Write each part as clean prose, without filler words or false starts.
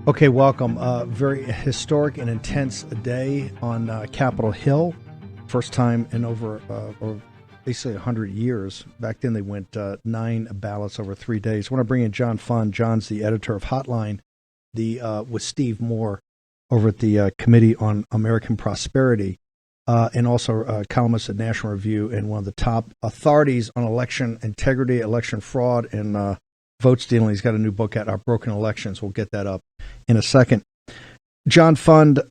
Okay, welcome. Very historic and intense day on Capitol Hill. First time in over, or basically 100 years. Back then they went 9 ballots over 3 days. I want to bring in John Fund. John's the editor of Hotline, with Steve Moore over at the Committee on American Prosperity, and also a columnist at National Review and one of the top authorities on election integrity, election fraud, and vote stealing. He's got a new book out, Our Broken Elections. We'll get that up in a second. John Fund,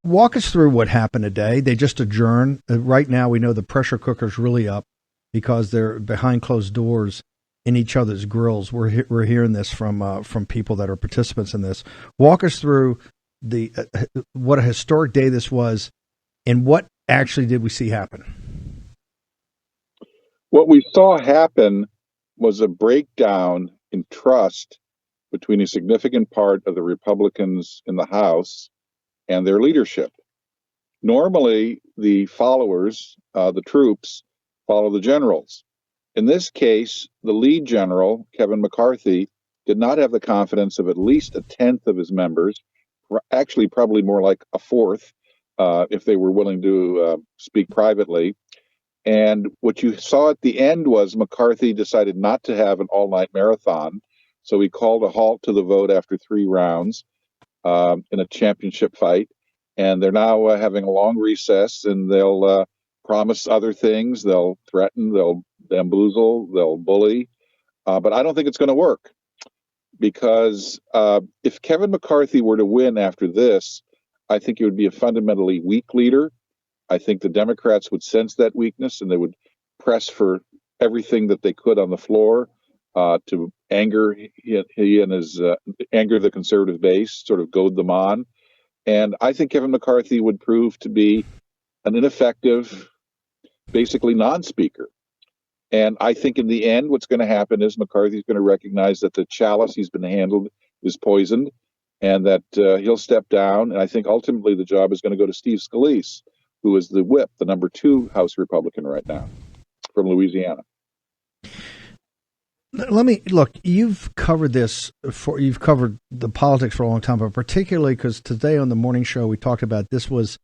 walk us through what happened today. They just adjourned. Right now, we know the pressure cooker's really up because they're behind closed doors in each other's grills. We're hearing this from people that are participants in this. Walk us through what a historic day this was, and what actually did we see happen? What we saw happen was a breakdown in trust between a significant part of the Republicans in the House and their leadership. Normally, the followers, the troops, follow the generals. In this case, the lead general, Kevin McCarthy, did not have the confidence of at least a tenth of his members, actually probably more like a fourth, if they were willing to speak privately. And what you saw at the end was McCarthy decided not to have an all-night marathon, so he called a halt to the vote after 3 rounds in a championship fight. And they're now having a long recess, and they'll promise other things. They'll threaten, they'll bamboozle, they'll bully. But I don't think it's going to work, because if Kevin McCarthy were to win after this, I think he would be a fundamentally weak leader. I think the Democrats would sense that weakness, and they would press for everything that they could on the floor to anger he and his anger the conservative base, sort of goad them on. And I think Kevin McCarthy would prove to be an ineffective, basically non-speaker. And I think in the end, what's going to happen is McCarthy's going to recognize that the chalice he's been handled is poisoned, and that he'll step down. And I think ultimately the job is going to go to Steve Scalise, who is the whip, the number 2 House Republican right now from Louisiana. Let me look. You've covered you've covered the politics for a long time, but particularly because today on the morning show we talked about this was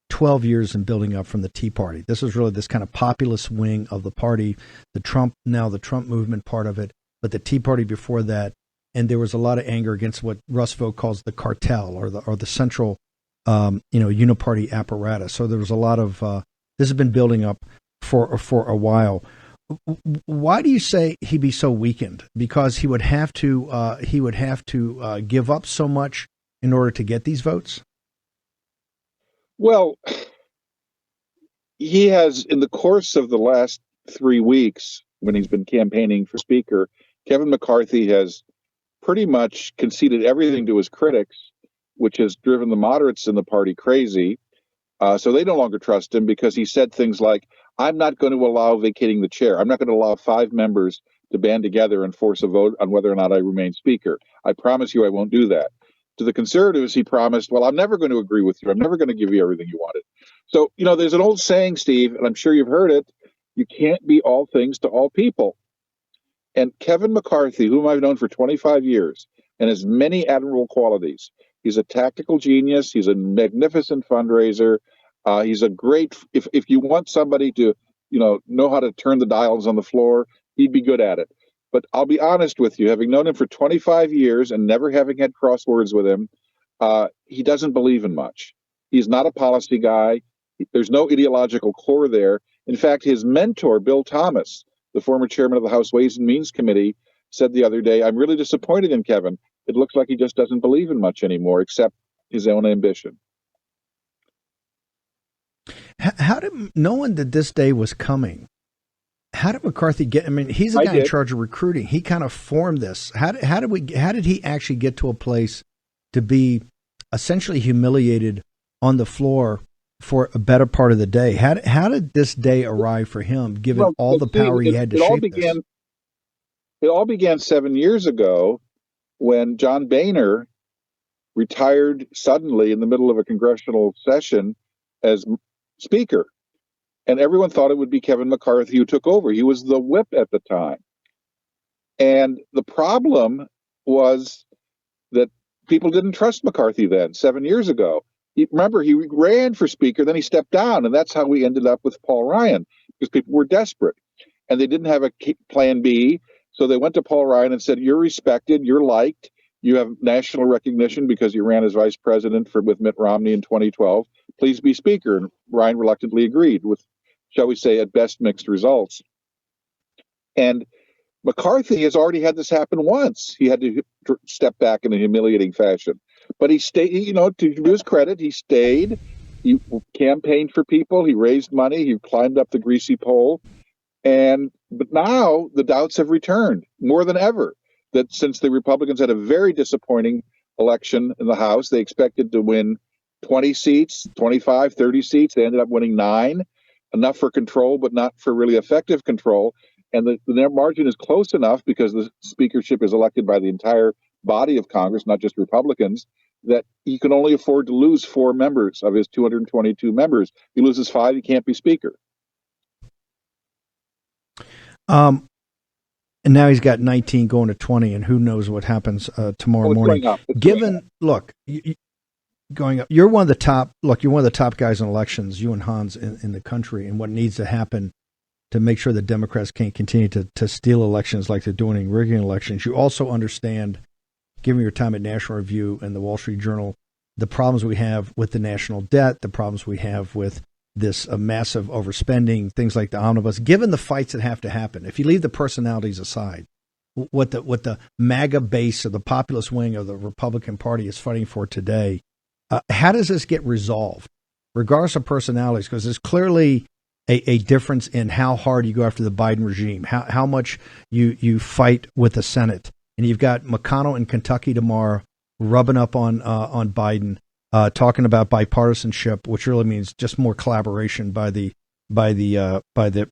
12 years in building up from the Tea Party. This was really this kind of populist wing of the party, the Trump movement part of it, but the Tea Party before that, and there was a lot of anger against what Russ Vought calls the cartel or the central uniparty apparatus. So there was a lot of this has been building up for a while. Why do you say he'd be so weakened? Because he would have to give up so much in order to get these votes? Well, he has, in the course of the last 3 weeks, when he's been campaigning for Speaker, Kevin McCarthy has pretty much conceded everything to his critics, which has driven the moderates in the party crazy. So they no longer trust him, because he said things like, I'm not going to allow vacating the chair. I'm not going to allow 5 members to band together and force a vote on whether or not I remain Speaker. I promise you I won't do that. To the conservatives, he promised, well, I'm never going to agree with you. I'm never going to give you everything you wanted. So, there's an old saying, Steve, and I'm sure you've heard it, you can't be all things to all people. And Kevin McCarthy, whom I've known for 25 years, and has many admirable qualities. He's a tactical genius. He's a magnificent fundraiser. He's a great, if you want somebody to, know how to turn the dials on the floor, he'd be good at it. But I'll be honest with you, having known him for 25 years and never having had crosswords with him, he doesn't believe in much. He's not a policy guy. There's no ideological core there. In fact, his mentor, Bill Thomas, the former chairman of the House Ways and Means Committee, said the other day, I'm really disappointed in Kevin. It looks like he just doesn't believe in much anymore, except his own ambition. How did, knowing that this day was coming, how did McCarthy get? I mean, he's the guy in charge of recruiting. He kind of formed this. How did he actually get to a place to be essentially humiliated on the floor for a better part of the day? How did this day arrive for him, given all the power he had to shape this? It all began 7 years ago when John Boehner retired suddenly in the middle of a congressional session as Speaker. And everyone thought it would be Kevin McCarthy who took over. He was the whip at the time. And the problem was that people didn't trust McCarthy then, 7 years ago. Remember, he ran for Speaker, then he stepped down, and that's how we ended up with Paul Ryan, because people were desperate. And they didn't have a plan B, so they went to Paul Ryan and said, you're respected, you're liked, you have national recognition because you ran as vice president with Mitt Romney in 2012. Please be Speaker. And Ryan reluctantly agreed with, shall we say, at best mixed results. And McCarthy has already had this happen once. He had to step back in a humiliating fashion. But he stayed, to his credit, he stayed. He campaigned for people. He raised money. He climbed up the greasy pole. But now the doubts have returned more than ever, that since the Republicans had a very disappointing election in the House, they expected to win 20 seats, 25, 30 seats. They ended up winning 9, enough for control, but not for really effective control. And their margin is close enough because the speakership is elected by the entire body of Congress, not just Republicans, that he can only afford to lose 4 members of his 222 members. He loses 5, he can't be Speaker. And now he's got 19 going to 20, and who knows what happens tomorrow morning. Going up. You're one of the top. Look, you're one of the top guys in elections. You and Hans in the country, and what needs to happen to make sure that Democrats can't continue to steal elections like they're doing in rigging elections. You also understand, given your time at National Review and the Wall Street Journal, the problems we have with the national debt, the problems we have with this massive overspending, things like the omnibus, given the fights that have to happen. If you leave the personalities aside, what the MAGA base or the populist wing of the Republican Party is fighting for today, how does this get resolved, regardless of personalities? Because there's clearly a difference in how hard you go after the Biden regime, how much you fight with the Senate. And you've got McConnell in Kentucky tomorrow rubbing up on Biden, talking about bipartisanship, which really means just more collaboration by the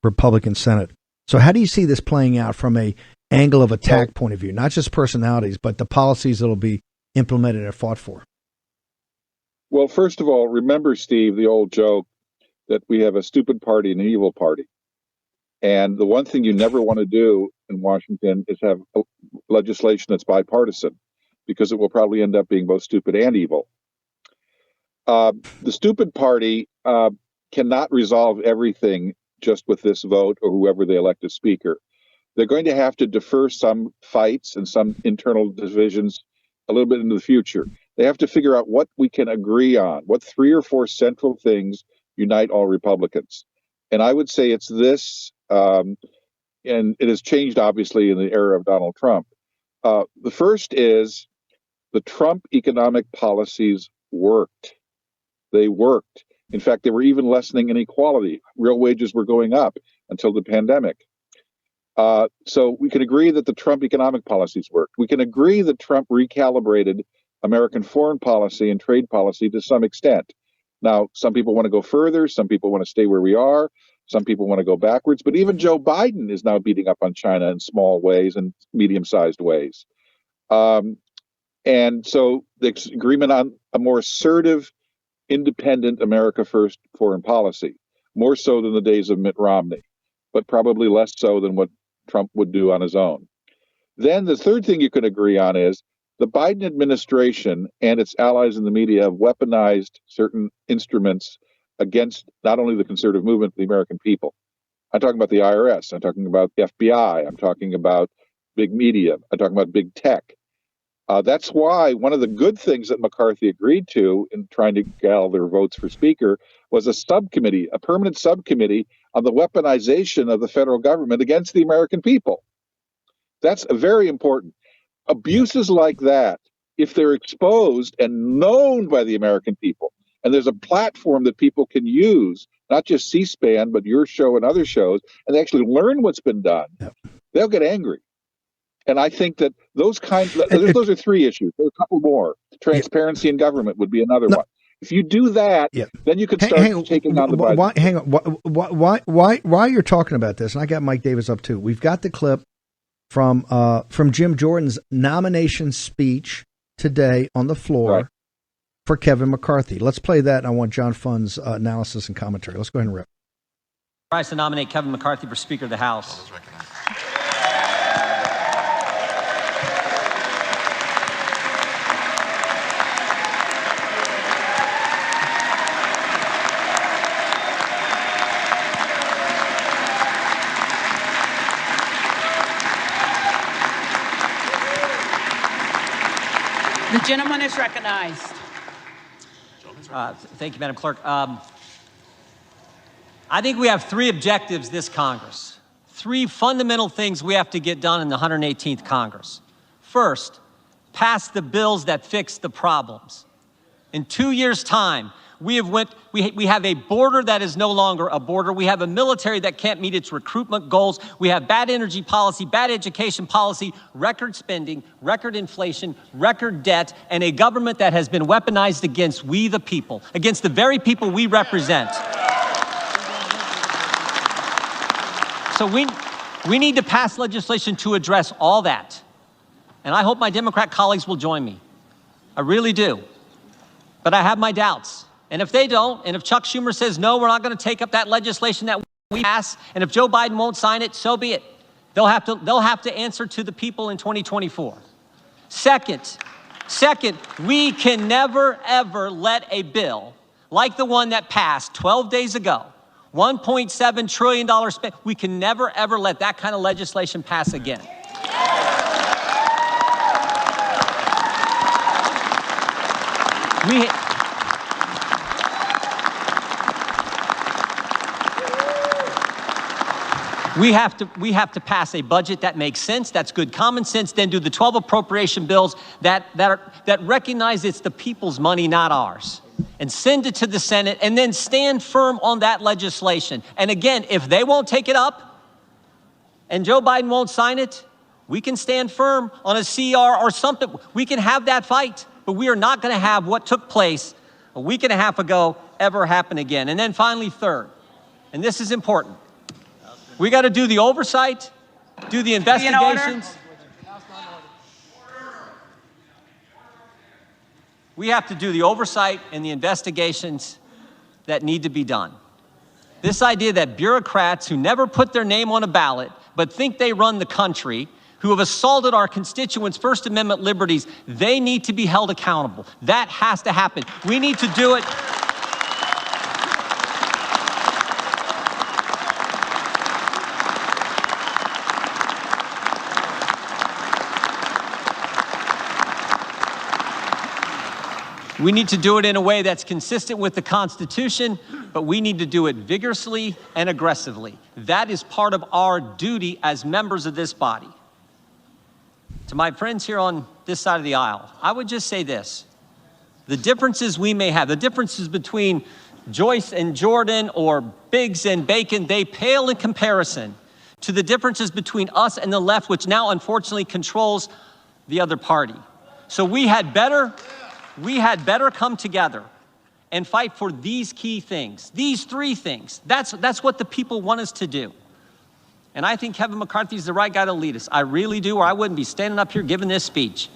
Republican Senate. So how do you see this playing out from a angle of attack point of view, not just personalities, but the policies that will be implemented and fought for? Well, first of all, remember, Steve, the old joke that we have a stupid party and an evil party. And the one thing you never want to do in Washington is have legislation that's bipartisan, because it will probably end up being both stupid and evil. The stupid party cannot resolve everything just with this vote or whoever they elect as Speaker. They're going to have to defer some fights and some internal divisions a little bit into the future. They have to figure out what we can agree on, what 3 or 4 central things unite all Republicans. And I would say it's this, and it has changed, obviously, in the era of Donald Trump. The first is the Trump economic policies worked. They worked. In fact, they were even lessening inequality. Real wages were going up until the pandemic. So we can agree that the Trump economic policies worked. We can agree that Trump recalibrated American foreign policy and trade policy to some extent. Now, some people want to go further. Some people want to stay where we are. Some people want to go backwards. But even Joe Biden is now beating up on China in small ways and medium-sized ways. And so the agreement on a more assertive, independent America First foreign policy, more so than the days of Mitt Romney, but probably less so than what Trump would do on his own. Then the third thing you can agree on is the Biden administration and its allies in the media have weaponized certain instruments against not only the conservative movement, but the American people. I'm talking about the IRS. I'm talking about the FBI. I'm talking about big media. I'm talking about big tech. That's why one of the good things that McCarthy agreed to in trying to gather votes for Speaker was a subcommittee, a permanent subcommittee on the weaponization of the federal government against the American people. That's very important. Abuses like that, if they're exposed and known by the American people, and there's a platform that people can use, not just C-SPAN, but your show and other shows, and they actually learn what's been done, they'll get angry. And I think that those are 3 issues. There are a couple more. Transparency in government would be another one. If you do that, then you could start taking on the Biden. Hang on. Why you're talking about this, and I got Mike Davis up too. We've got the clip from Jim Jordan's nomination speech today on the floor for Kevin McCarthy. Let's play that, and I want John Funn's analysis and commentary. Let's go ahead and rip. I rise to nominate Kevin McCarthy for Speaker of the House. The gentleman is recognized. Thank you, Madam Clerk. I think we have three objectives this Congress, three fundamental things we have to get done in the 118th Congress. First, pass the bills that fix the problems. In 2 years' time, we have a border that is no longer a border. We have a military that can't meet its recruitment goals. We have bad energy policy, bad education policy, record spending, record inflation, record debt, and a government that has been weaponized against we the people, against the very people we represent. So we need to pass legislation to address all that. And I hope my Democrat colleagues will join me. I really do. But I have my doubts. And if they don't, and if Chuck Schumer says, no, we're not going to take up that legislation that we pass, and if Joe Biden won't sign it, so be it. They'll have to answer to the people in 2024. Second, we can never, ever let a bill like the one that passed 12 days ago, $1.7 trillion spent, we can never, ever let that kind of legislation pass again. We have to pass a budget that makes sense, that's good common sense, then do the 12 appropriation bills that recognize it's the people's money, not ours, and send it to the Senate, and then stand firm on that legislation. And again, if they won't take it up and Joe Biden won't sign it, we can stand firm on a CR or something. We can have that fight, but we are not going to have what took place a week and a half ago ever happen again. And then finally, third, and this is important, we got to do the oversight, do the investigations. We have to do the oversight and the investigations that need to be done. This idea that bureaucrats who never put their name on a ballot but think they run the country, who have assaulted our constituents' First Amendment liberties, they need to be held accountable. That has to happen. We need to do it. We need to do it in a way that's consistent with the Constitution, but we need to do it vigorously and aggressively. That is part of our duty as members of this body. To my friends here on this side of the aisle, I would just say this. The differences we may have, the differences between Joyce and Jordan or Biggs and Bacon, they pale in comparison to the differences between us and the left, which now unfortunately controls the other party. So we had better come together and fight for these key things, these three things. That's what the people want us to do. And I think Kevin McCarthy is the right guy to lead us. I really do, or I wouldn't be standing up here giving this speech.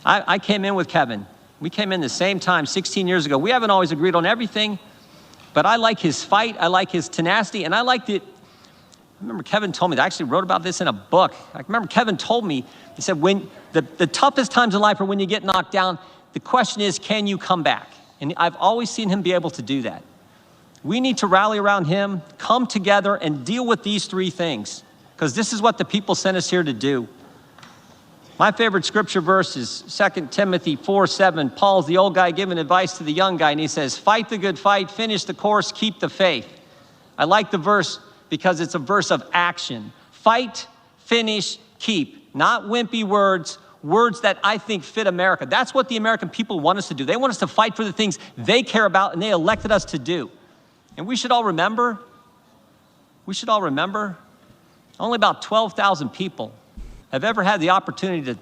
I came in with Kevin. We came in the same time 16 years ago. We haven't always agreed on everything, but I like his fight. I like his tenacity, and I liked it. I remember Kevin told me, I actually wrote about this in a book. I remember Kevin told me, he said, when the toughest times in life are when you get knocked down, the question is, can you come back? And I've always seen him be able to do that. We need to rally around him, come together, and deal with these three things, because this is what the people sent us here to do. My favorite scripture verse is 2 Timothy 4:7. Paul's the old guy giving advice to the young guy, and he says, fight the good fight, finish the course, keep the faith. I like the verse because it's a verse of action. Fight, finish, keep. Not wimpy words, words that I think fit America. That's what the American people want us to do. They want us to fight for the things they care about and they elected us to do. And we should all remember, only about 12,000 people have ever had the opportunity to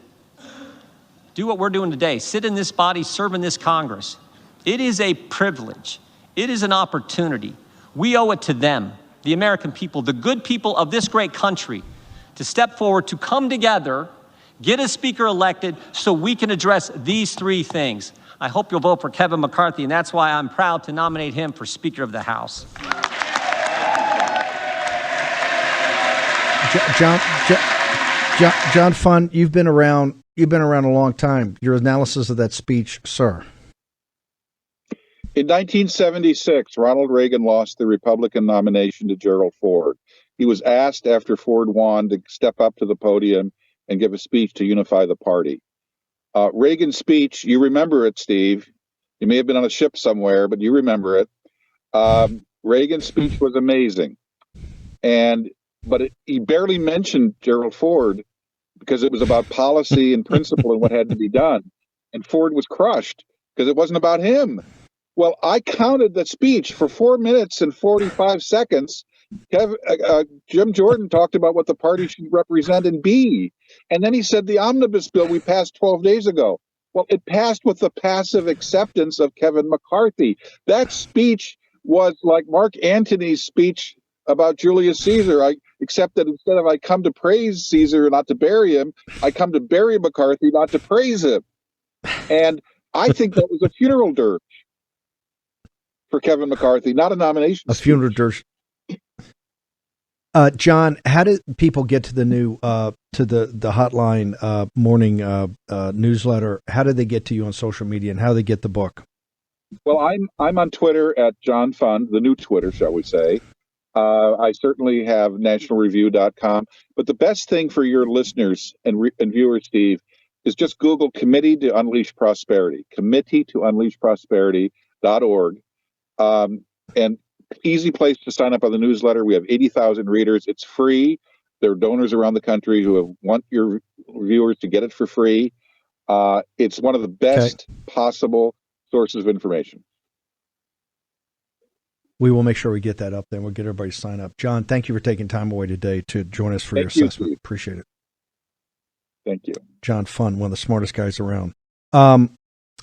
do what we're doing today, sit in this body, serve in this Congress. It is a privilege. It is an opportunity. We owe it to them, the American people, the good people of this great country, to step forward, to come together, get a speaker elected so we can address these three things. I hope you'll vote for Kevin McCarthy, and that's why I'm proud to nominate him for Speaker of the House. John Fund, you've been around a long time. Your analysis of that speech, sir. In 1976, Ronald Reagan lost the Republican nomination to Gerald Ford. He was asked after Ford won to step up to the podium and give a speech to unify the party. Reagan's speech, you remember it, Steve. You may have been on a ship somewhere, but you remember it. Reagan's speech was amazing. But he barely mentioned Gerald Ford because it was about policy and principle and what had to be done. And Ford was crushed because it wasn't about him. Well, I counted the speech for 4 minutes and 45 seconds. Jim Jordan talked about what the party should represent and be. And then he said the omnibus bill we passed 12 days ago. Well, it passed with the passive acceptance of Kevin McCarthy. That speech was like Mark Antony's speech about Julius Caesar, except that instead of I come to praise Caesar, not to bury him, I come to bury McCarthy, not to praise him. And I think that was a funeral dirge for Kevin McCarthy, not a nomination. A funeral dirge. John, how did people get to the new to the hotline morning newsletter? How did they get to you on social media, and how do they get the book? Well, I'm on Twitter at John Fund, the new Twitter, shall we say. I certainly have nationalreview.com. But the best thing for your listeners and viewers, Steve, is just Google Committee to Unleash Prosperity, Committee to Unleash Prosperity.org. And easy place to sign up on the newsletter. We have 80,000 readers. It's free. There are donors around the country who want your viewers to get it for free. It's one of the best possible sources of information. We will make sure we get that up there. We'll get everybody to sign up. John, thank you for taking time away today to join us for your assessment. Appreciate it. Thank you. John Fund, one of the smartest guys around. I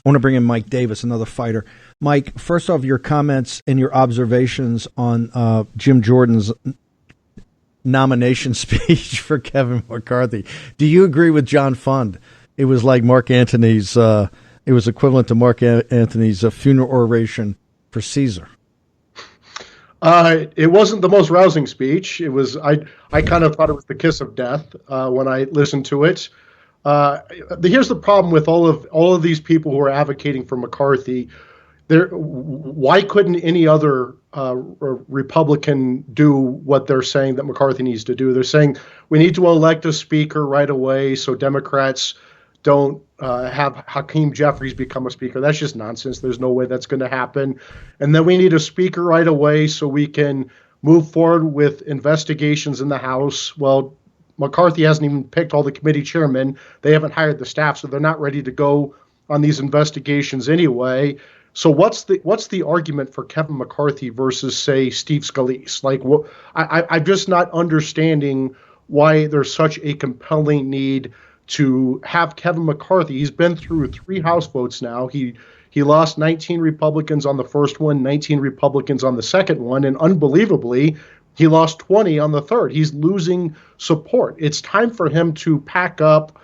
want to bring in Mike Davis, another fighter. Mike, first off, your comments and your observations on Jim Jordan's nomination speech for Kevin McCarthy. Do you agree with John Fund? It was like Mark Antony's, it was equivalent to Mark Antony's funeral oration for Caesar. It wasn't the most rousing speech. It was, I kind of thought it was the kiss of death when I listened to it. Here's the problem with all of these people who are advocating for McCarthy. Why couldn't any other Republican do what they're saying that McCarthy needs to do? They're saying we need to elect a speaker right away so Democrats don't have Hakeem Jeffries become a speaker. That's just nonsense. There's no way that's going to happen. And then we need a speaker right away so we can move forward with investigations in the House. Well, McCarthy hasn't even picked all the committee chairmen. They haven't hired the staff, so they're not ready to go on these investigations anyway. So what's the argument for Kevin McCarthy versus, say, Steve Scalise? Like, I'm just not understanding why there's such a compelling need to have Kevin McCarthy. He's been through 3 House votes now. He lost 19 Republicans on the first one, 19 Republicans on the second one, and unbelievably, he lost 20 on the third. He's losing support. It's time for him to pack up.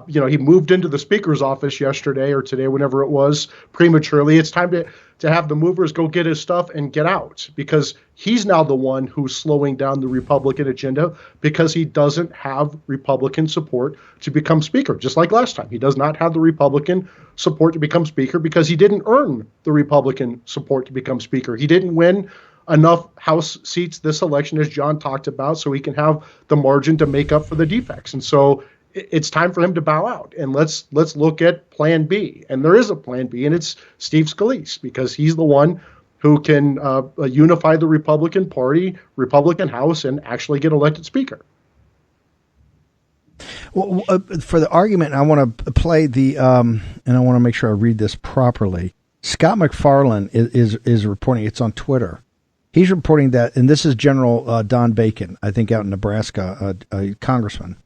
He moved into the speaker's office yesterday or today, whenever it was, prematurely. It's time to have the movers go get his stuff and get out, because he's now the one who's slowing down the Republican agenda because he doesn't have Republican support to become speaker, just like last time. He does not have the Republican support to become speaker because he didn't earn the Republican support to become speaker. He didn't win enough House seats this election, as John talked about, so he can have the margin to make up for the defects. And so it's time for him to bow out, and let's look at Plan B. And there is a Plan B, and it's Steve Scalise, because he's the one who can unify the Republican Party, Republican House, and actually get elected Speaker. Well, for the argument, I want to play the, and I want to make sure I read this properly. Scott McFarlane is reporting, it's on Twitter. He's reporting that, and this is General Don Bacon, I think out in Nebraska, a congressman.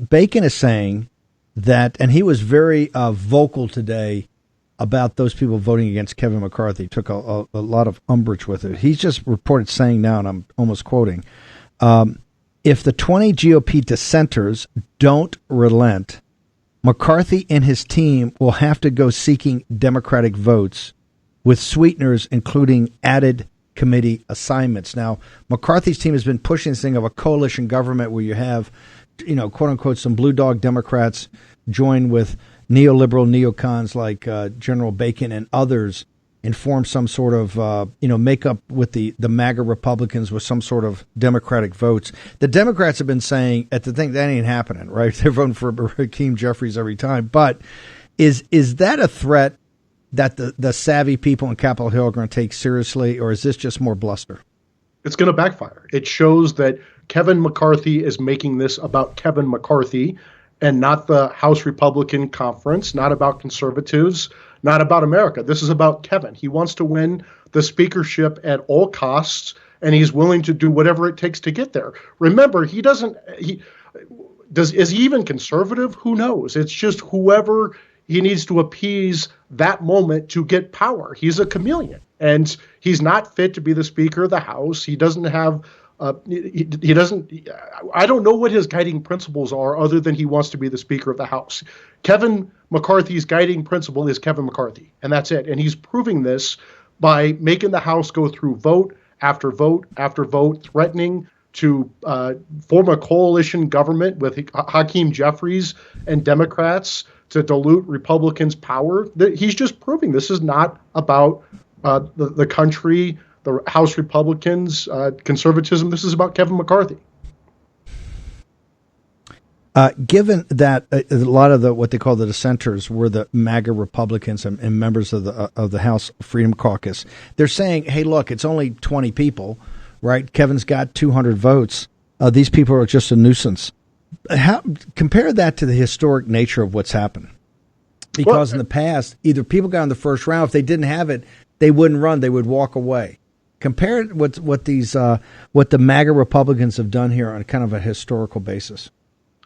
Bacon is saying that, and he was very vocal today about those people voting against Kevin McCarthy. Took a lot of umbrage with it. He's just reported saying now, and I'm almost quoting, if the 20 GOP dissenters don't relent, McCarthy and his team will have to go seeking Democratic votes with sweeteners, including added committee assignments. Now, McCarthy's team has been pushing this thing of a coalition government where you have, quote unquote, some blue dog Democrats join with neoliberal neocons like General Bacon and others form some sort of, make up with the MAGA Republicans with some sort of Democratic votes. The Democrats have been saying at the thing that ain't happening, right? They're voting for Hakeem Jeffries every time. But is that a threat that the savvy people in Capitol Hill are going to take seriously, or is this just more bluster? It's going to backfire. It shows that Kevin McCarthy is making this about Kevin McCarthy and not the House Republican Conference, not about conservatives, not about America. This is about Kevin. He wants to win the speakership at all costs, and he's willing to do whatever it takes to get there. Remember, is he even conservative? Who knows? It's just whoever he needs to appease that moment to get power. He's a chameleon, and he's not fit to be the Speaker of the House. He doesn't have he doesn't. I don't know what his guiding principles are other than he wants to be the Speaker of the House. Kevin McCarthy's guiding principle is Kevin McCarthy, and that's it. And he's proving this by making the House go through vote after vote after vote, threatening to form a coalition government with Hakeem Jeffries and Democrats to dilute Republicans' power. He's just proving this is not about the country, the House Republicans, conservatism. This is about Kevin McCarthy. Given that a lot of what they call the dissenters were the MAGA Republicans and members of the House Freedom Caucus, they're saying, "Hey, look, it's only 20 people, right? Kevin's got 200 votes. These people are just a nuisance." Compare that to the historic nature of what's happened. Because in the past, either people got in the first round. If they didn't have it, they wouldn't run. They would walk away. Compare it what the MAGA Republicans have done here on kind of a historical basis.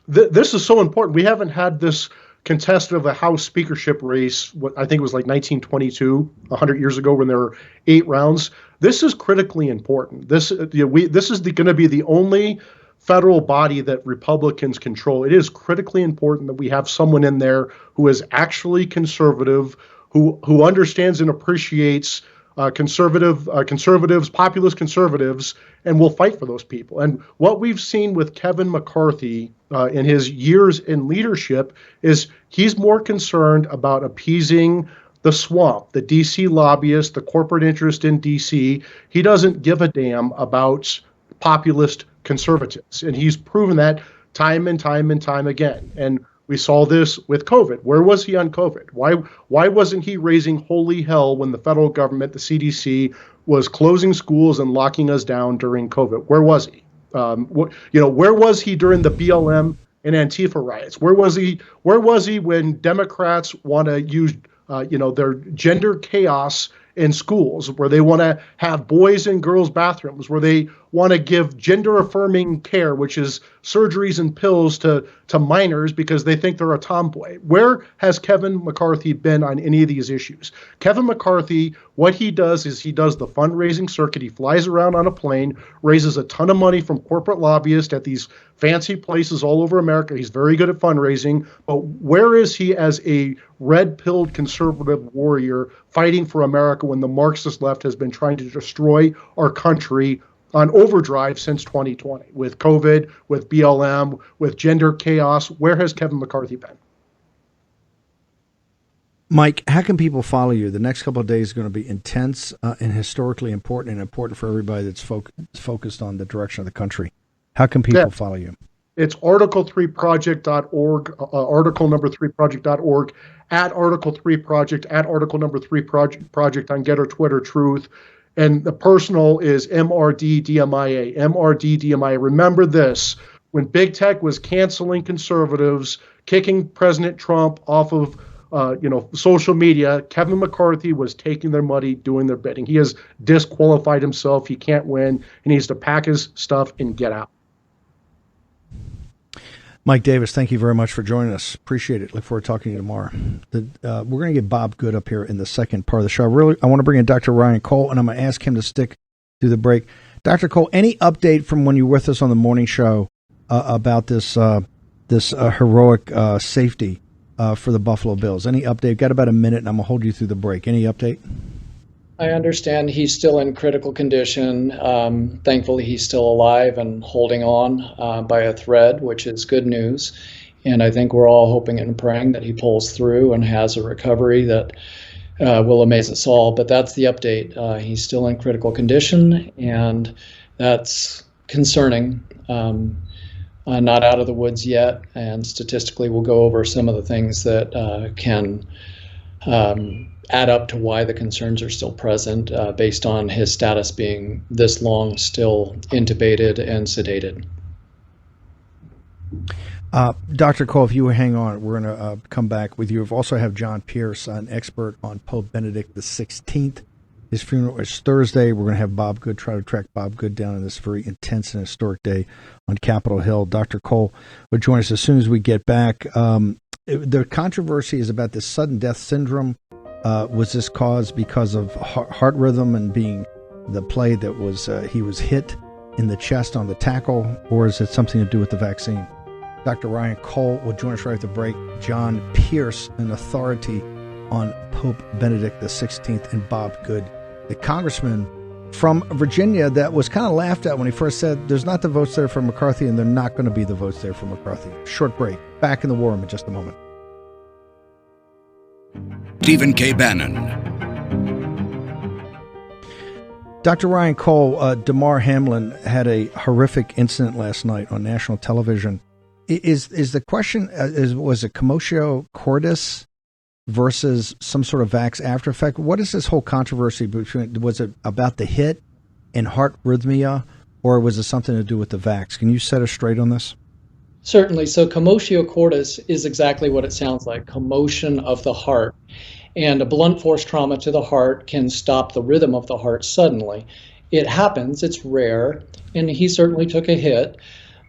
This is so important. We haven't had this contested of a House speakership race. What I think it was like 1922, 100 years ago, when there were 8 rounds. This is critically important. This is going to be the only federal body that Republicans control. It is critically important that we have someone in there who is actually conservative, who understands and appreciates conservatives, populist conservatives, and will fight for those people. And what we've seen with Kevin McCarthy in his years in leadership is he's more concerned about appeasing the swamp, the D.C. lobbyists, the corporate interest in D.C. He doesn't give a damn about populist conservatives. And he's proven that time and time and time again. And we saw this with COVID. Where was he on COVID? Why wasn't he raising holy hell when the federal government, the CDC, was closing schools and locking us down during COVID? Where was he? Where was he during the BLM and Antifa riots? Where was he when Democrats want to use their gender chaos in schools, where they want to have boys and girls bathrooms, where they want to give gender affirming care, which is surgeries and pills to minors because they think they're a tomboy? Where has Kevin McCarthy been on any of these issues? Kevin McCarthy, what he does is he does the fundraising circuit. He flies around on a plane, raises a ton of money from corporate lobbyists at these fancy places all over America. He's very good at fundraising. But where is he as a red-pilled conservative warrior fighting for America when the Marxist left has been trying to destroy our country on overdrive since 2020 with COVID, with BLM, with gender chaos? Where has Kevin McCarthy been? Mike, how can people follow you? The next couple of days are going to be intense and historically important, and important for everybody that's focused on the direction of the country. How can people follow you? It's article3project.org, article number 3project.org, at article3project, at article number 3project on Getter, Twitter, Truth. And the personal is MRDDMIA, MRDDMIA. Remember this: when big tech was canceling conservatives, kicking President Trump off of social media, Kevin McCarthy was taking their money, doing their bidding. He has disqualified himself. He can't win. He needs to pack his stuff and get out. Mike Davis, thank you very much for joining us. Appreciate it. Look forward to talking to you tomorrow. We're going to get Bob Good up here in the second part of the show. I want to bring in Dr. Ryan Cole, and I'm going to ask him to stick through the break. Dr. Cole, any update from when you were with us on the morning show about this heroic safety for the Buffalo Bills? Any update? Got about a minute, and I'm going to hold you through the break. Any update? I understand he's still in critical condition. Thankfully, he's still alive and holding on by a thread, which is good news. And I think we're all hoping and praying that he pulls through and has a recovery that will amaze us all. But that's the update. He's still in critical condition, and that's concerning. Not out of the woods yet, and statistically we'll go over some of the things that can add up to why the concerns are still present based on his status being this long still intubated and sedated. Dr. Cole, if you will hang on, we're going to come back with you. We also have John Pearce, an expert on Pope Benedict XVI. His funeral is Thursday. We're going to have Bob Good, try to track Bob Good down on this very intense and historic day on Capitol Hill. Dr. Cole will join us as soon as we get back. The controversy is about this sudden death syndrome. Was this caused because of heart rhythm and being the play that was he was hit in the chest on the tackle, or is it something to do with the vaccine? Dr. Ryan Cole will join us right at the break. John Pearce, an authority on Pope Benedict XVI, and Bob Good, the congressman from Virginia that was kind of laughed at when he first said there's not the votes there for McCarthy and they're not going to be the votes there for McCarthy. Short break. Back in the war room in just a moment. Stephen K. Bannon. Dr. Ryan Cole, Damar Hamlin had a horrific incident last night on national television. Is the question, was it commotio cordis versus some sort of vax after effect? What is this whole controversy between? Was it about the hit and heart rhythmia, or was it something to do with the vax? Can you set us straight on this? Certainly. So commotio cordis is exactly what it sounds like, commotion of the heart. And a blunt force trauma to the heart can stop the rhythm of the heart suddenly. It happens, it's rare, and he certainly took a hit.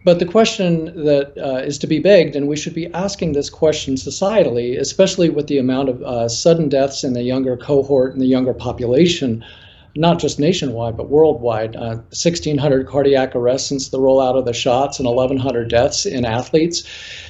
But the question that is to be begged, and we should be asking this question societally, especially with the amount of sudden deaths in the younger cohort and the younger population, not just nationwide, but worldwide, 1,600 cardiac arrests since the rollout of the shots and 1,100 deaths in athletes.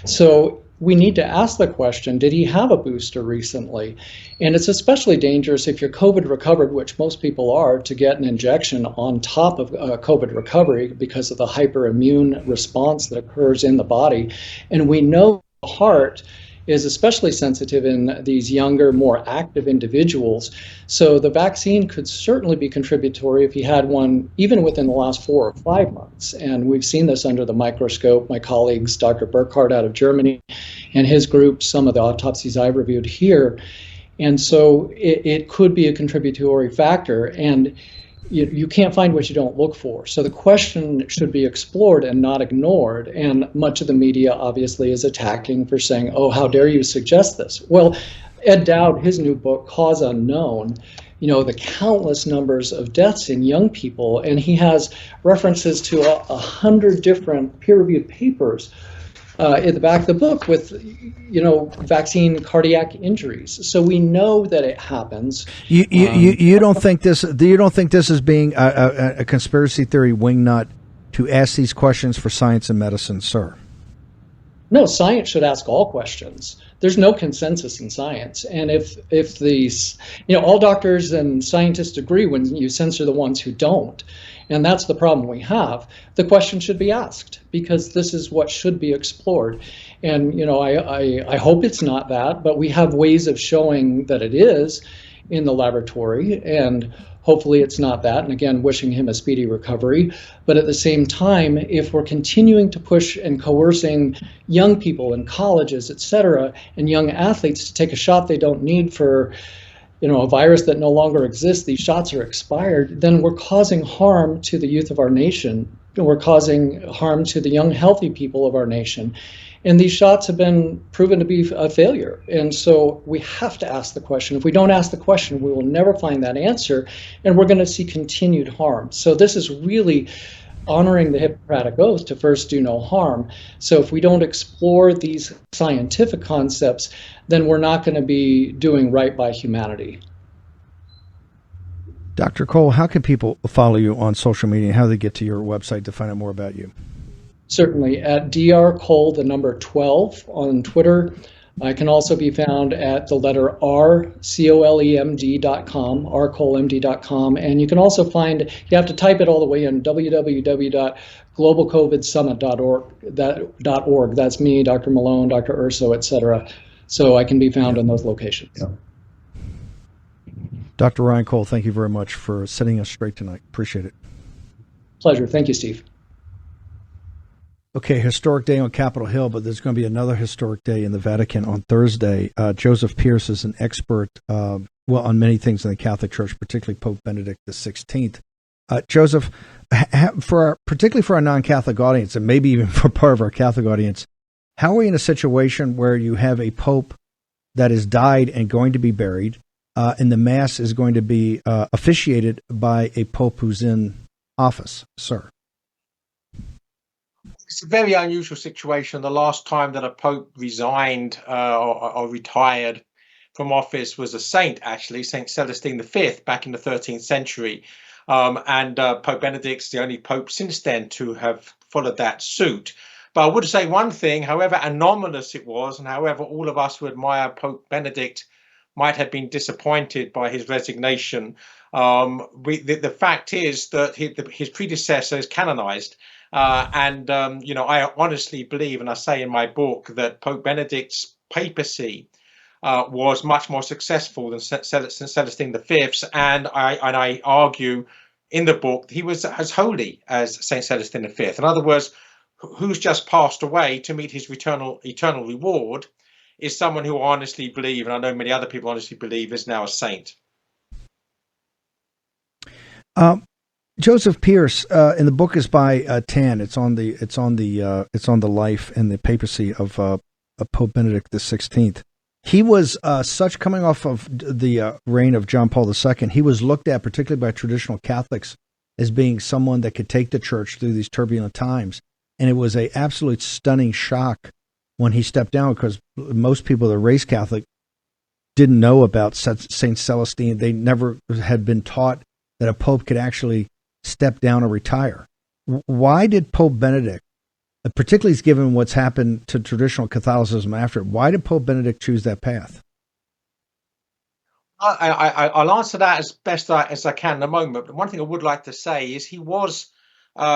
So we need to ask the question, did he have a booster recently? And it's especially dangerous if you're COVID recovered, which most people are, to get an injection on top of COVID recovery because of the hyperimmune response that occurs in the body. And we know the heart is especially sensitive in these younger, more active individuals. So the vaccine could certainly be contributory if he had one even within the last 4 or 5 months. And we've seen this under the microscope. My colleagues, Dr. Burkhardt out of Germany and his group, some of the autopsies I've reviewed here. And so it could be a contributory factor. And you can't find what you don't look for. So the question should be explored and not ignored. And much of the media obviously is attacking for saying, oh, how dare you suggest this? Well, Ed Dowd, his new book, Cause Unknown, the countless numbers of deaths in young people, and he has references to 100 different peer-reviewed papers in the back of the book with, vaccine cardiac injuries. So we know that it happens. You don't think this? You don't think this is being a conspiracy theory wingnut to ask these questions for science and medicine, sir? No, science should ask all questions. There's no consensus in science, and if these, all doctors and scientists agree when you censor the ones who don't. And that's the problem we have. The question should be asked because this is what should be explored. And, I hope it's not that, but we have ways of showing that it is in the laboratory, and hopefully it's not that. And again, wishing him a speedy recovery. But at the same time, if we're continuing to push and coercing young people in colleges, et cetera, and young athletes to take a shot they don't need for a virus that no longer exists, these shots are expired, then we're causing harm to the youth of our nation. We're causing harm to the young, healthy people of our nation. And these shots have been proven to be a failure. And so we have to ask the question. If we don't ask the question, we will never find that answer, and we're going to see continued harm. So this is really honoring the Hippocratic Oath to first do no harm. So if we don't explore these scientific concepts, then we're not going to be doing right by humanity. Dr. Cole, how can people follow you on social media? How do they get to your website to find out more about you? Certainly at Dr. Cole, the number 12 on Twitter. I can also be found at the letter R, COLEMD.com, rcolemd.com. And you can also find, you have to type it all the way in, www.globalcovidsummit.org. That's me, Dr. Malone, Dr. Urso, et cetera. So I can be found in those locations. Yeah. Dr. Ryan Cole, thank you very much for setting us straight tonight. Appreciate it. Pleasure. Thank you, Steve. Okay, historic day on Capitol Hill, but there's going to be another historic day in the Vatican on Thursday. Joseph Pearce is an expert, on many things in the Catholic Church, particularly Pope Benedict XVI. Joseph, particularly for our non-Catholic audience, and maybe even for part of our Catholic audience, how are we in a situation where you have a pope that has died and going to be buried, and the Mass is going to be officiated by a pope who's in office, sir? It's a very unusual situation. The last time that a pope resigned or retired from office was a saint, actually, Saint Celestine V, back in the 13th century. And Pope Benedict's the only pope since then to have followed that suit. But I would say one thing, however anomalous it was, and however all of us who admire Pope Benedict might have been disappointed by his resignation, the fact is that his predecessor is canonized. I honestly believe, and I say in my book, that Pope Benedict's papacy was much more successful than Saint Celestine V's, and I argue in the book he was as holy as Saint Celestine V. In other words, who's just passed away to meet his eternal reward is someone who I honestly believe, and I know many other people honestly believe, is now a saint. Joseph Pearce, in the book is by Tan. It's on the life and the papacy of Pope Benedict XVI. He was coming off of the reign of John Paul II. He was looked at, particularly by traditional Catholics, as being someone that could take the church through these turbulent times. And it was an absolute stunning shock when he stepped down, because most people that are raised Catholic didn't know about Saint Celestine. They never had been taught that a pope could actually step down or retire. Why did Pope Benedict, particularly given what's happened to traditional Catholicism after, why did Pope Benedict choose that path? I'll answer that as best as I can in a moment. But one thing I would like to say is he was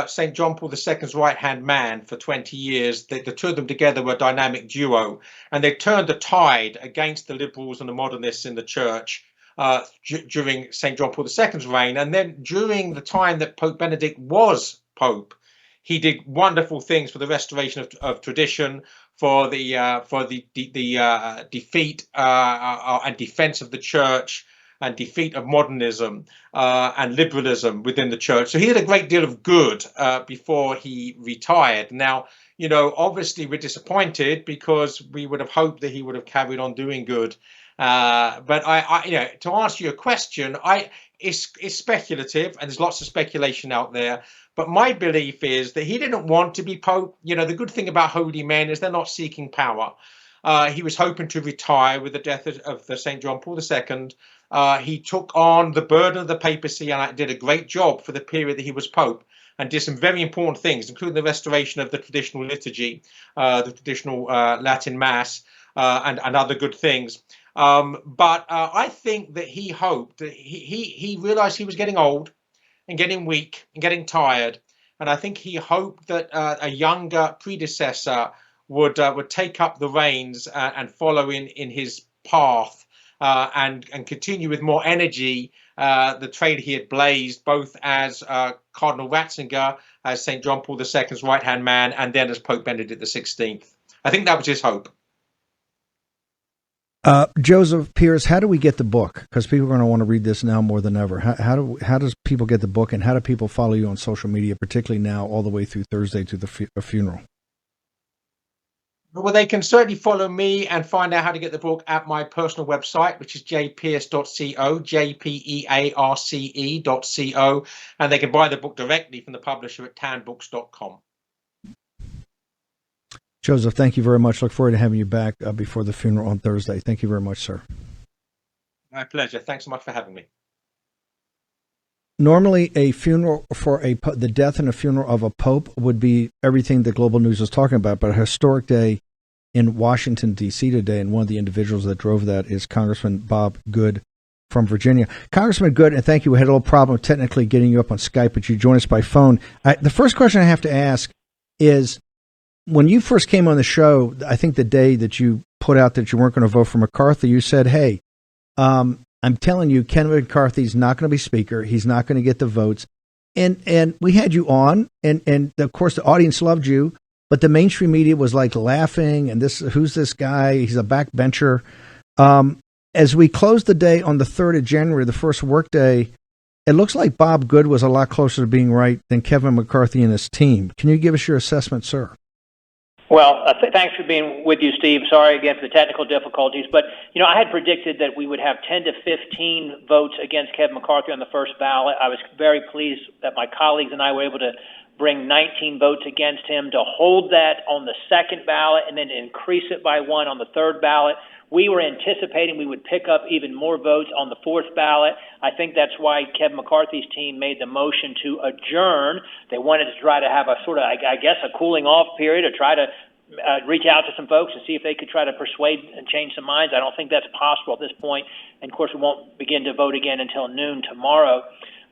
St. John Paul II's right-hand man for 20 years. The two of them together were a dynamic duo, and they turned the tide against the liberals and the modernists in the church during St. John Paul II's reign. And then during the time that Pope Benedict was Pope, he did wonderful things for the restoration of tradition, for the defeat and defense of the church, and defeat of modernism and liberalism within the church. So he did a great deal of good before he retired. Now, obviously we're disappointed because we would have hoped that he would have carried on doing good. But I to answer your question, it's speculative, and there's lots of speculation out there. But my belief is that he didn't want to be Pope. The good thing about holy men is they're not seeking power. He was hoping to retire with the death of the St. John Paul II. He took on the burden of the papacy and did a great job for the period that he was Pope, and did some very important things, including the restoration of the traditional liturgy, the traditional Latin Mass, and other good things. But I think that he hoped that he realized he was getting old and getting weak and getting tired. And I think he hoped that a younger predecessor would take up the reins and follow in his path and continue with more energy the trail he had blazed, both as Cardinal Ratzinger, as St. John Paul II's right-hand man, and then as Pope Benedict XVI. I think that was his hope. Joseph Pearce, how do we get the book? Because people are going to want to read this now more than ever. How does people get the book, and how do people follow you on social media, particularly now all the way through Thursday to the funeral? Well, they can certainly follow me and find out how to get the book at my personal website, which is jpearce.co, jpearce.co, and they can buy the book directly from the publisher at tanbooks.com. Joseph, thank you very much. Look forward to having you back before the funeral on Thursday. Thank you very much, sir. My pleasure. Thanks so much for having me. Normally, a funeral for the death and a funeral of a pope would be everything that Global News is talking about, but a historic day in Washington, D.C. today, and one of the individuals that drove that is Congressman Bob Good from Virginia. Congressman Good, and thank you. We had a little problem technically getting you up on Skype, but you joined us by phone. The first question I have to ask is, when you first came on the show, I think the day that you put out that you weren't going to vote for McCarthy, you said, hey, I'm telling you, Kevin McCarthy's not going to be speaker. He's not going to get the votes. And we had you on, and of course the audience loved you, but the mainstream media was like laughing, and who's this guy? He's a backbencher. As we close the day on the 3rd of January, the first work day, it looks like Bob Good was a lot closer to being right than Kevin McCarthy and his team. Can you give us your assessment, sir? Well, thanks for being with you, Steve. Sorry again for the technical difficulties, but I had predicted that we would have 10 to 15 votes against Kevin McCarthy on the first ballot. I was very pleased that my colleagues and I were able to bring 19 votes against him, to hold that on the second ballot and then to increase it by one on the third ballot. We were anticipating we would pick up even more votes on the fourth ballot. I think that's why Kevin McCarthy's team made the motion to adjourn. They wanted to try to have a sort of, I guess, a cooling off period, or try to reach out to some folks and see if they could try to persuade and change some minds. I don't think that's possible at this point. And, of course, we won't begin to vote again until noon tomorrow.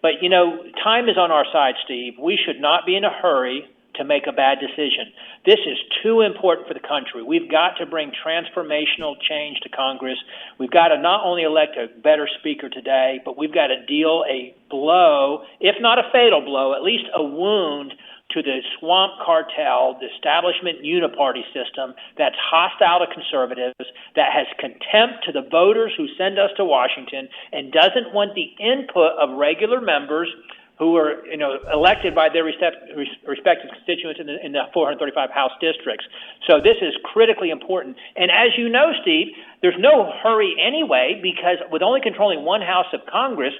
But, time is on our side, Steve. We should not be in a hurry to make a bad decision. This is too important for the country. We've got to bring transformational change to Congress. We've got to not only elect a better speaker today, but we've got to deal a blow, if not a fatal blow, at least a wound to the swamp cartel, the establishment uniparty system that's hostile to conservatives, that has contempt to the voters who send us to Washington, and doesn't want the input of regular members who are, elected by their respective constituents in the 435 House districts. So this is critically important. And as you know, Steve, there's no hurry anyway, because with only controlling one House of Congress,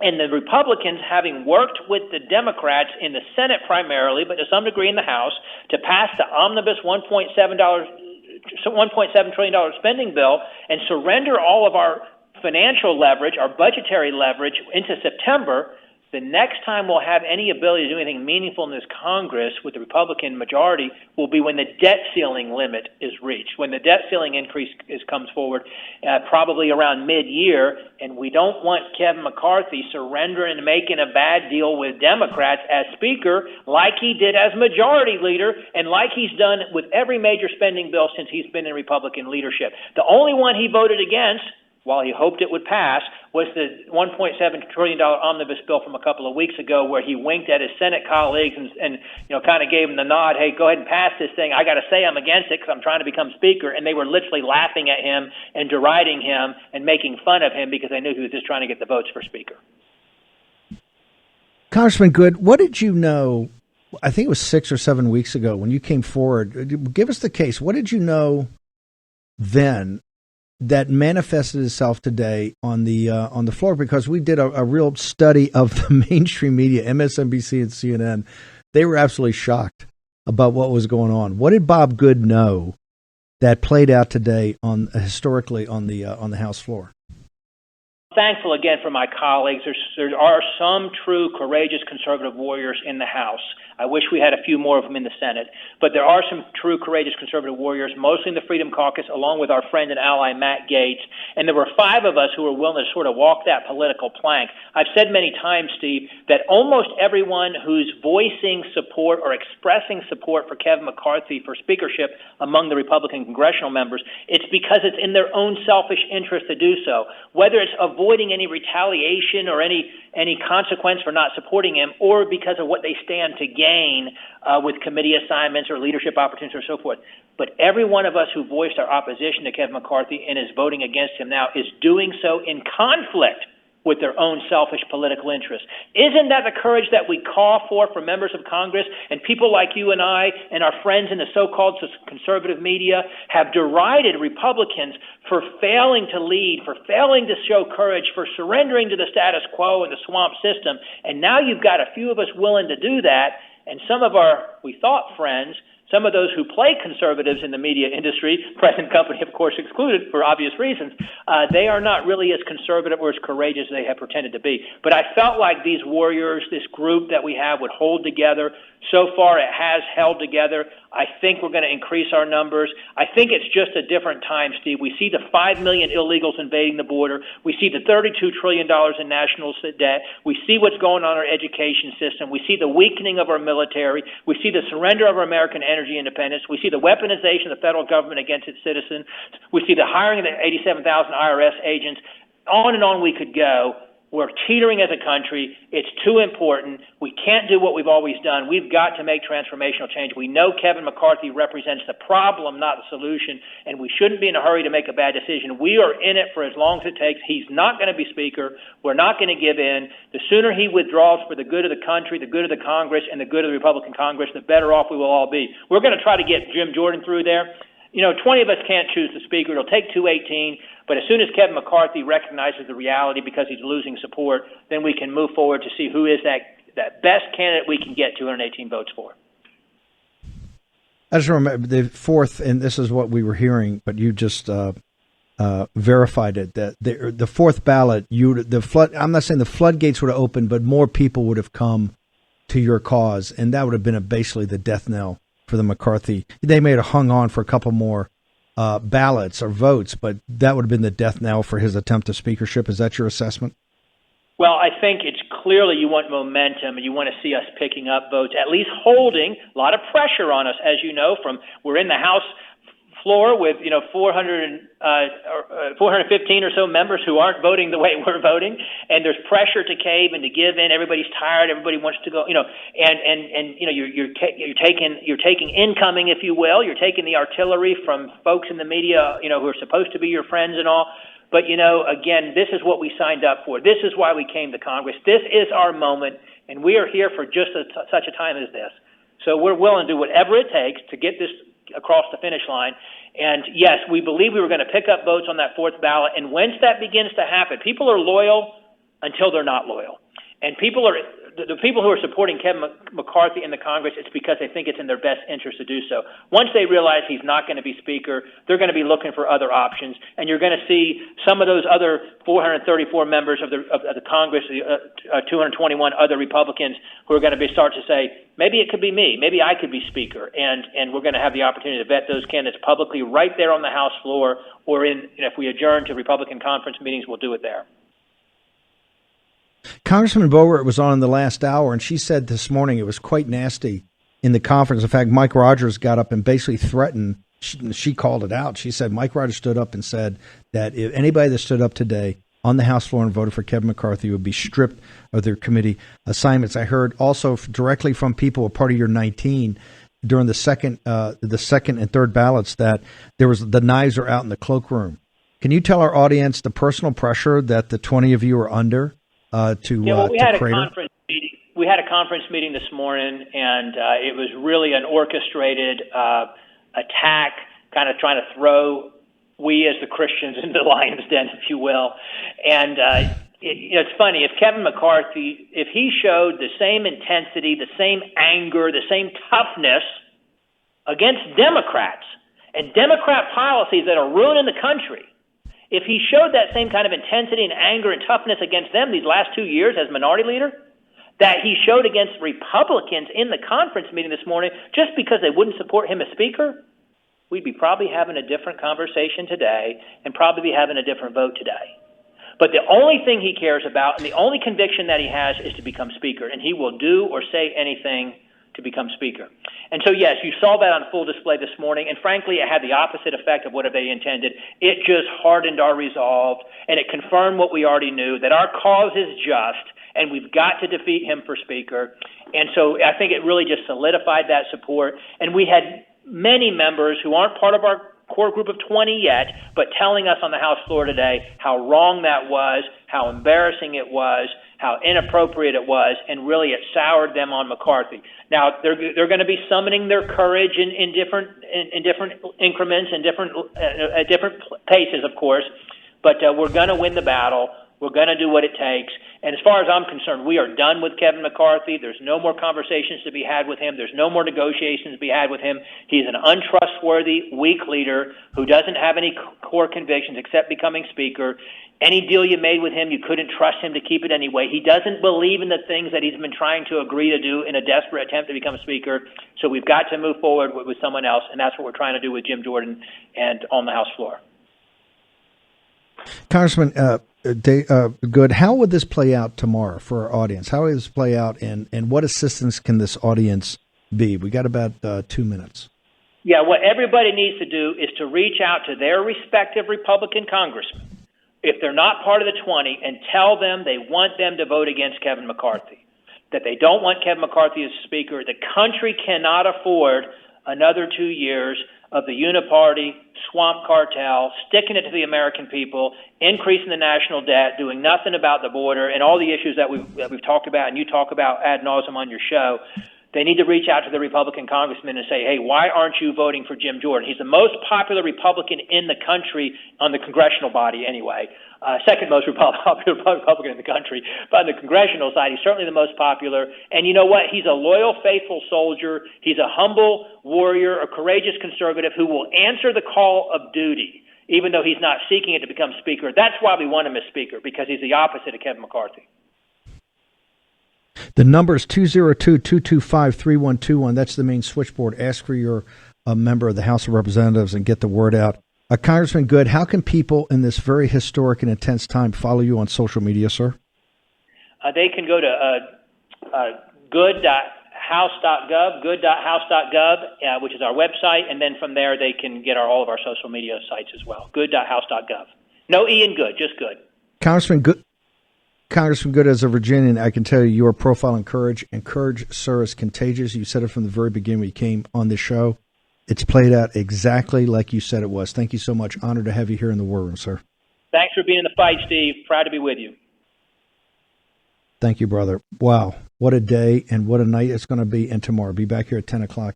and the Republicans having worked with the Democrats in the Senate primarily, but to some degree in the House, to pass the omnibus $1.7 trillion spending bill and surrender all of our financial leverage, our budgetary leverage, into September, the next time we'll have any ability to do anything meaningful in this Congress with the Republican majority will be when the debt ceiling limit is reached, when the debt ceiling increase comes forward, probably around mid-year. And we don't want Kevin McCarthy surrendering and making a bad deal with Democrats as Speaker, like he did as Majority Leader, and like he's done with every major spending bill since he's been in Republican leadership. The only one he voted against, while he hoped it would pass, was the $1.7 trillion omnibus bill from a couple of weeks ago, where he winked at his Senate colleagues and kind of gave them the nod, hey, go ahead and pass this thing. I got to say I'm against it because I'm trying to become Speaker. And they were literally laughing at him and deriding him and making fun of him because they knew he was just trying to get the votes for Speaker. Congressman Good, what did you know, I think it was 6 or 7 weeks ago when you came forward? Give us the case. What did you know then that manifested itself today on the floor? Because we did a real study of the mainstream media, MSNBC and CNN. They were absolutely shocked about what was going on. What did Bob Good know that played out today historically on the House floor? Thankful again for my colleagues. There are some true courageous conservative warriors in the House. I wish we had a few more of them in the Senate. But there are some true courageous conservative warriors, mostly in the Freedom Caucus, along with our friend and ally Matt Gaetz. And there were 5 of us who were willing to sort of walk that political plank. I've said many times, Steve, that almost everyone who's voicing support or expressing support for Kevin McCarthy for speakership among the Republican congressional members, it's because it's in their own selfish interest to do so. Whether it's avoiding any retaliation or any consequence for not supporting him, or because of what they stand to gain with committee assignments or leadership opportunities or so forth. But every one of us who voiced our opposition to Kevin McCarthy and is voting against him now is doing so in conflict with their own selfish political interests. Isn't that the courage that we call for members of Congress? And people like you and I and our friends in the so-called conservative media have derided Republicans for failing to lead, for failing to show courage, for surrendering to the status quo and the swamp system. And now you've got a few of us willing to do that, and some of our, we thought, friends, some of those who play conservatives in the media industry, present company, of course, excluded for obvious reasons, they are not really as conservative or as courageous as they have pretended to be. But I felt like these warriors, this group that we have, would hold together. So far, it has held together. I think we're going to increase our numbers. I think it's just a different time, Steve. We see the 5 million illegals invading the border. We see the $32 trillion in national debt. We see what's going on in our education system. We see the weakening of our military. We see the surrender of our American energy independence. We see the weaponization of the federal government against its citizens. We see the hiring of the 87,000 IRS agents. on and on we could go. We're teetering as a country. It's too important. We can't do what we've always done. We've got to make transformational change. We know Kevin McCarthy represents the problem, not the solution, and we shouldn't be in a hurry to make a bad decision. We are in it for as long as it takes. He's not going to be Speaker. We're not going to give in. The sooner he withdraws for the good of the country, the good of the Congress, and the good of the Republican Congress, the better off we will all be. We're going to try to get Jim Jordan through there. 20 of us can't choose the Speaker. It'll take 218. But as soon as Kevin McCarthy recognizes the reality because he's losing support, then we can move forward to see who is that best candidate we can get 218 votes for. I just remember the fourth, and this is what we were hearing, but you just verified it, that the fourth ballot, I'm not saying the floodgates would have opened, but more people would have come to your cause, and that would have been basically the death knell for the McCarthy. They may have hung on for a couple more ballots or votes, but that would have been the death knell for his attempt at speakership. Is that your assessment? Well, I think it's clearly you want momentum and you want to see us picking up votes, at least holding a lot of pressure on us, as you know, we're in the House floor with 415 or so members who aren't voting the way we're voting, and there's pressure to cave and to give in. Everybody's tired. Everybody wants to go. You're taking incoming, if you will. You're taking the artillery from folks in the media, who are supposed to be your friends and all. But again, this is what we signed up for. This is why we came to Congress. This is our moment, and we are here for just such a time as this. So we're willing to do whatever it takes to get this across the finish line. And yes, we believe we were going to pick up votes on that fourth ballot. And once that begins to happen, people are loyal until they're not loyal. And the people who are supporting Kevin McCarthy in the Congress, it's because they think it's in their best interest to do so. Once they realize he's not going to be Speaker, they're going to be looking for other options. And you're going to see some of those other 434 members of the Congress, 221 other Republicans, who are going to start to say, maybe it could be me, maybe I could be Speaker. And we're going to have the opportunity to vet those candidates publicly right there on the House floor, or if we adjourn to Republican conference meetings, we'll do it there. Congressman Boebert was on in the last hour, and she said this morning it was quite nasty in the conference. In fact, Mike Rogers got up and basically threatened. She called it out. She said Mike Rogers stood up and said that if anybody that stood up today on the House floor and voted for Kevin McCarthy would be stripped of their committee assignments. I heard also directly from people, a part of your 19, during the second and third ballots, that the knives are out in the cloakroom. Can you tell our audience the personal pressure that the 20 of you are under? We had a conference meeting. We had a conference meeting this morning, and it was really an orchestrated attack, kind of trying to throw we as the Christians into the lion's den, if you will. And it's funny, if Kevin McCarthy, if he showed the same intensity, the same anger, the same toughness against Democrats and Democrat policies that are ruining the country, if he showed that same kind of intensity and anger and toughness against them these last 2 years as minority leader, that he showed against Republicans in the conference meeting this morning just because they wouldn't support him as Speaker, we'd be probably having a different conversation today and probably be having a different vote today. But the only thing he cares about and the only conviction that he has is to become Speaker, and he will do or say anything to become Speaker. And so, yes, you saw that on full display this morning, and frankly, it had the opposite effect of what they intended. It just hardened our resolve, and it confirmed what we already knew, that our cause is just, and we've got to defeat him for Speaker. And so I think it really just solidified that support. And we had many members who aren't part of our core group of 20 yet, but telling us on the House floor today how wrong that was, how embarrassing it was, how inappropriate it was, and really it soured them on McCarthy. Now they're going to be summoning their courage in different increments and at different paces, of course. But we're going to win the battle. We're going to do what it takes. And as far as I'm concerned, we are done with Kevin McCarthy. There's no more conversations to be had with him. There's no more negotiations to be had with him. He's an untrustworthy, weak leader who doesn't have any core convictions except becoming Speaker. Any deal you made with him, you couldn't trust him to keep it anyway. He doesn't believe in the things that he's been trying to agree to do in a desperate attempt to become Speaker. So we've got to move forward with someone else, and that's what we're trying to do with Jim Jordan and on the House floor. Congressman Good, how would this play out tomorrow for our audience? How would this play out, and what assistance can this audience be? We got about 2 minutes. Yeah, what everybody needs to do is to reach out to their respective Republican congressmen, if they're not part of the 20, and tell them they want them to vote against Kevin McCarthy, that they don't want Kevin McCarthy as Speaker. The country cannot afford another 2 years of the uniparty swamp cartel, sticking it to the American people, increasing the national debt, doing nothing about the border, and all the issues that we've talked about and you talk about ad nauseum on your show. They need to reach out to the Republican congressman and say, hey, why aren't you voting for Jim Jordan? He's the most popular Republican in the country on the congressional body anyway. Second most popular Republican in the country. But on the congressional side, he's certainly the most popular. And you know what? He's a loyal, faithful soldier. He's a humble warrior, a courageous conservative who will answer the call of duty, even though he's not seeking it to become Speaker. That's why we want him as Speaker, because he's the opposite of Kevin McCarthy. The number is 202-225-3121. That's the main switchboard. Ask for your member of the House of Representatives and get the word out. Congressman Good, how can people in this very historic and intense time follow you on social media, sir? They can go to good.house.gov, good.house.gov, which is our website, and then from there they can get all of our social media sites as well. Good.house.gov. No E in good, just good. Congressman Good, as a Virginian, I can tell you your profile and courage, sir, is contagious. You said it from the very beginning when you came on this show. It's played out exactly like you said it was. Thank you so much. Honored to have you here in the War Room, sir. Thanks for being in the fight, Steve. Proud to be with you. Thank you, brother. Wow, what a day and what a night it's going to be. And tomorrow, be back here at 10 o'clock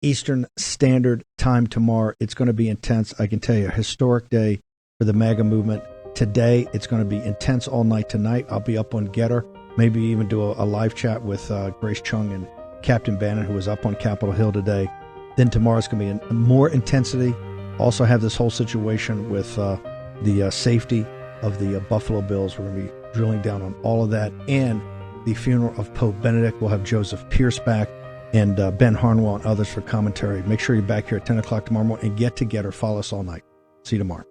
Eastern Standard Time tomorrow. It's going to be intense. I can tell you, a historic day for the MAGA movement. Today, it's going to be intense all night tonight. I'll be up on Getter, maybe even do a live chat with Grace Chung and Captain Bannon, who was up on Capitol Hill today. Then tomorrow's going to be more intensity. Also have this whole situation with the safety of the Buffalo Bills. We're going to be drilling down on all of that. And the funeral of Pope Benedict. We'll have Joseph Pearce back and Ben Harnwell and others for commentary. Make sure you're back here at 10 o'clock tomorrow morning and get together. Follow us all night. See you tomorrow.